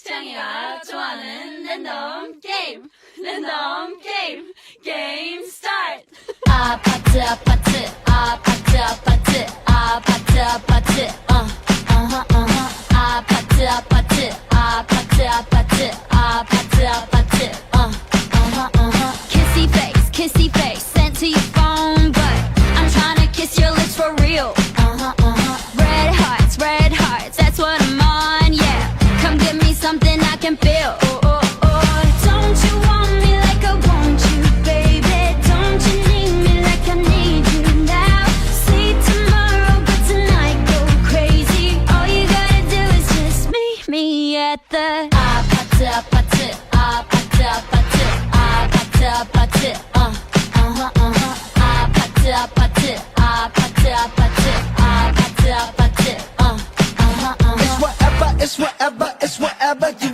창이가 좋아하는 랜덤 게임 랜덤 게임 게임 스타트 아파트 아파트 아파트 아파트 아파트 아파트 아파트 아파트 아파트 아파트 아파트 아파트 kissy face sent to your phone but I'm trying to kiss your lips for real red hearts that's what I'm on yeah come give me something I can feel don't you want me like I want you baby don't you need me like I need you now see tomorrow but tonight go crazy all you gotta do is just meet me at the 아파트 아파트 아파트 아파트 아파트 아파트 아파트 아파트 아파트 아파트 아파트 아파트 It's whatever you